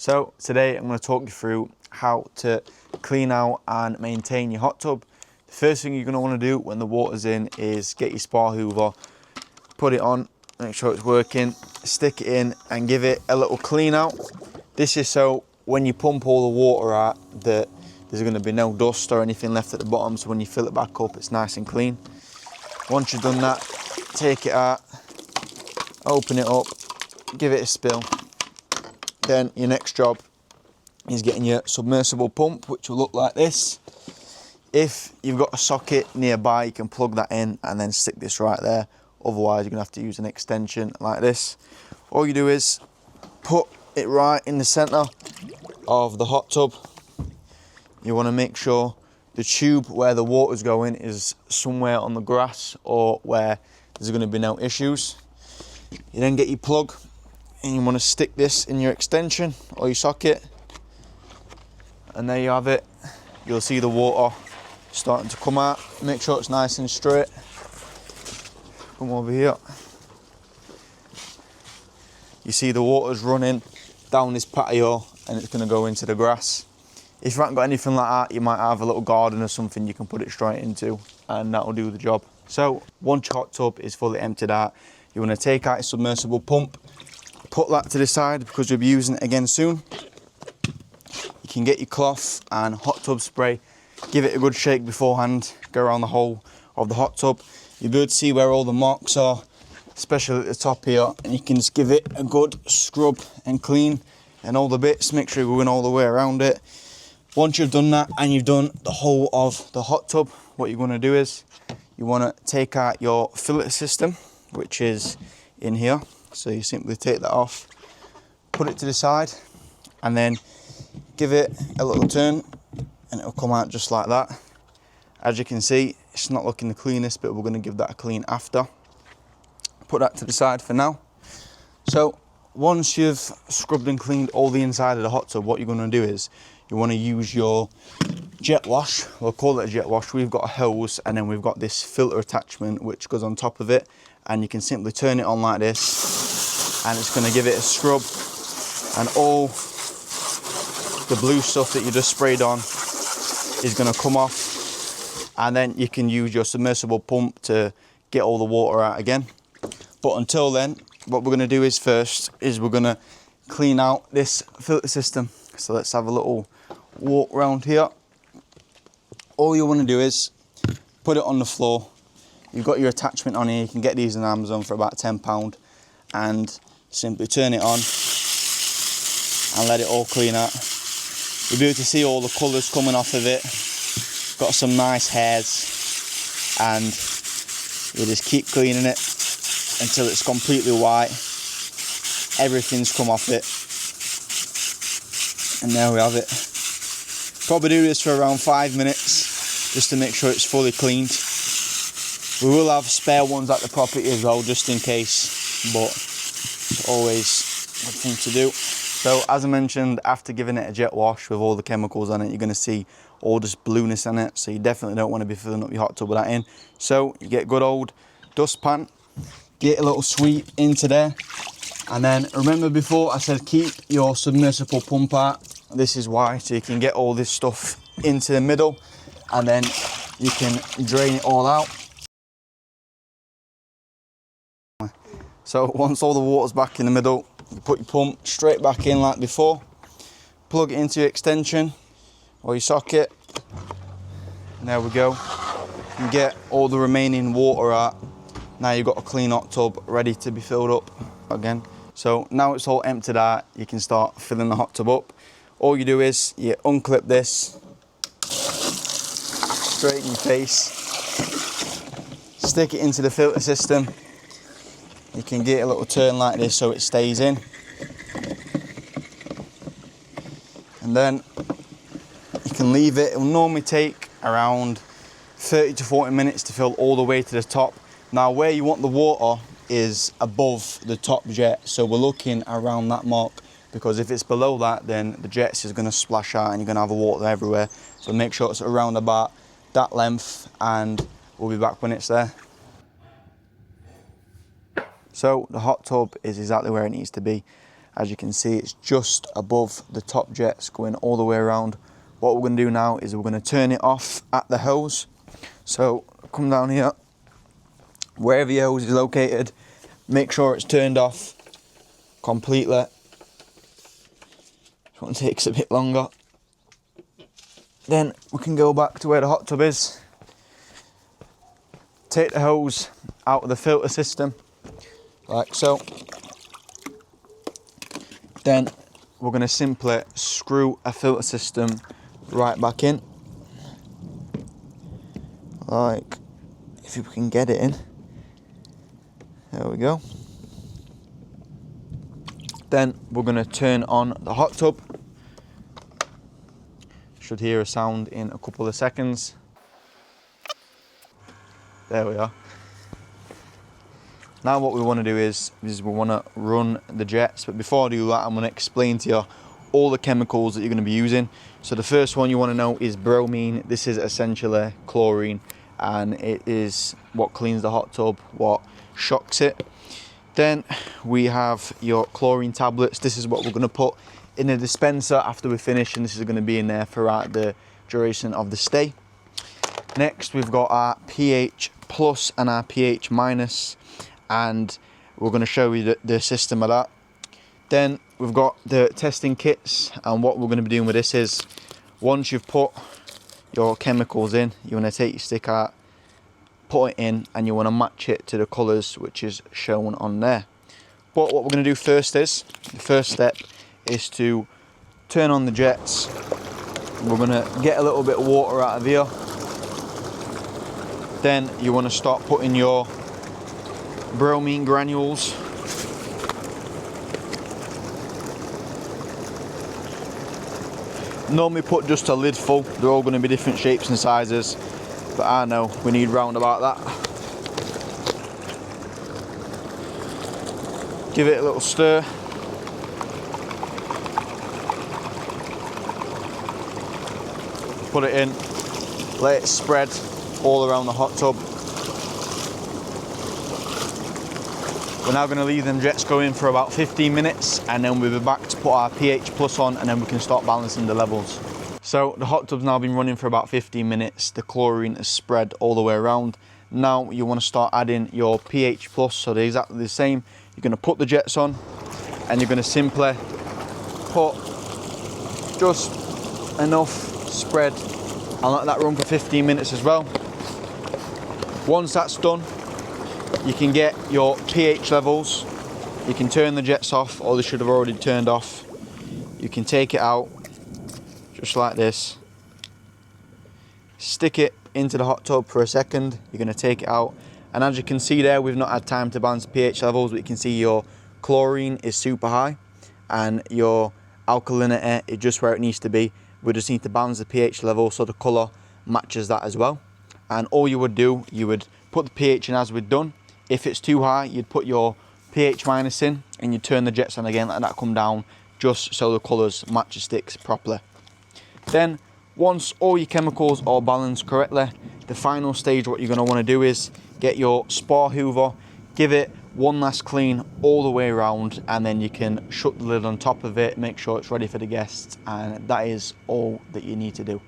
So today I'm going to talk you through how to clean out and maintain your hot tub. The first thing you're going to want to do when the water's in is get your spa hoover, put it on, make sure it's working, stick it in and give it a little clean out. This is so when you pump all the water out that there's going to be no dust or anything left at the bottom, so when you fill it back up it's nice and clean. Once you've done that, take it out, open it up, give it a spill. Then your next job is getting your submersible pump, which will look like this. If you've got a socket nearby, you can plug that in and then stick this right there. Otherwise, you're gonna have to use an extension like this. All you do is put it right in the center of the hot tub. You wanna make sure the tube where the water's going is somewhere on the grass or where there's gonna be no issues. You then get your plug and you want to stick this in your extension or your socket, and there you have it. You'll see the water starting to come out. Make sure it's nice and straight. Come over here. You see the water's running down this patio and it's going to go into the grass. If you haven't got anything like that, you might have a little garden or something you can put it straight into, and that'll do the job. So once your hot tub is fully emptied out, you want to take out your submersible pump, put that to the side because you'll be using it again soon. You can get your cloth and hot tub spray, give it a good shake beforehand, go around the whole of the hot tub. You'll be able to see where all the marks are, especially at the top here, and you can just give it a good scrub and clean and all the bits. Make sure you're going all the way around it. Once you've done that and you've done the whole of the hot tub, what you're going to do is you want to take out your filter system, which is in here. So you simply take that off, put it to the side, and then give it a little turn and it'll come out just like that. As you can see, it's not looking the cleanest, but we're going to give that a clean after. Put that to the side for now. So once you've scrubbed and cleaned all the inside of the hot tub, what you're going to do is you want to use your jet wash. We'll call it a jet wash. We've got a hose and then we've got this filter attachment which goes on top of it, and you can simply turn it on like this and it's going to give it a scrub, and all the blue stuff that you just sprayed on is going to come off, and then you can use your submersible pump to get all the water out again. But until then, what we're going to do is first is we're going to clean out this filter system. So let's have a little walk around here. All you want to do is put it on the floor. You've got your attachment on here. You can get these on Amazon for about £10, and simply turn it on and let it all clean out. You'll be able to see all the colours coming off of it. Got some nice hairs, and you just keep cleaning it until it's completely white. Everything's come off it, and there we have it. Probably do this for around 5 minutes just to make sure it's fully cleaned. We will have spare ones at the property as well, just in case, but it's always a good thing to do. So as I mentioned, after giving it a jet wash with all the chemicals on it, you're going to see all this blueness in it, so you definitely don't want to be filling up your hot tub with that in. So you get good old dustpan, get a little sweep into there, and then remember before I said keep your submersible pump out. This is why, so you can get all this stuff into the middle and then you can drain it all out. So once all the water's back in the middle, you put your pump straight back in like before, plug it into your extension or your socket, and there we go. You get all the remaining water out. Now you've got a clean hot tub ready to be filled up again. So now it's all emptied out, you can start filling the hot tub up. All you do is you unclip this, straight in your face, stick it into the filter system. You can get a little turn like this so it stays in. And then you can leave it. It will normally take around 30 to 40 minutes to fill all the way to the top. Now where you want the water is above the top jet, so we're looking around that mark, because if it's below that then the jets is going to splash out and you're going to have water everywhere. So make sure it's around about that length, and we'll be back when it's there. So the hot tub is exactly where it needs to be. As you can see, it's just above the top jets going all the way around. What we're going to do now is we're going to turn it off at the hose. So come down here, wherever your hose is located, make sure it's turned off completely. This one takes a bit longer. Then we can go back to where the hot tub is. Take the hose out of the filter system, like so. Then we're going to simply screw a filter system right back in. Like, if we can get it in. There we go. Then we're going to turn on the hot tub. Should hear a sound in a couple of seconds. There we are. Now what we want to do is we want to run the jets, but before I do that, I'm going to explain to you all the chemicals that you're going to be using. So the first one you want to know is bromine. This is essentially chlorine, and it is what cleans the hot tub, what shocks it. Then we have your chlorine tablets. This is what we're going to put in a dispenser after we finish, and this is going to be in there throughout the duration of the stay. Next, we've got our pH plus and our pH minus, and we're going to show you the system of that. Then we've got the testing kits, and what we're going to be doing with this is, once you've put your chemicals in, you want to take your stick out, put it in, and you want to match it to the colours which is shown on there. But what we're going to do first is, the first step is to turn on the jets. We're going to get a little bit of water out of here. Then you want to start putting your bromine granules. Normally put just a lid full. They're all going to be different shapes and sizes, but I know we need round about that. Give it a little stir. Put it in, let it spread all around the hot tub. We're now going to leave them jets going for about 15 minutes, and then we'll be back to put our pH plus on, and then we can start balancing the levels. So the hot tub's now been running for about 15 minutes. The chlorine is spread all the way around. Now you want to start adding your pH plus, so they're exactly the same. You're going to put the jets on, and you're going to simply put just enough spread, and let that run for 15 minutes as well. Once that's done, you can get your pH levels. You can turn the jets off, or they should have already turned off. You can take it out just like this, stick it into the hot tub for a second. You're going to take it out, and as you can see there, we've not had time to balance the pH levels, but you can see your chlorine is super high and your alkalinity is just where it needs to be. We just need to balance the pH level so the colour matches that as well. And all you would do, you would put the pH in as we've done. If it's too high, you'd put your pH minus in, and you turn the jets on again, let that come down, just so the colours match the sticks properly. Then, once all your chemicals are balanced correctly, the final stage, what you're going to want to do is get your Spar Hoover, give it one last clean all the way around, and then you can shut the lid on top of it, make sure it's ready for the guests, and that is all that you need to do.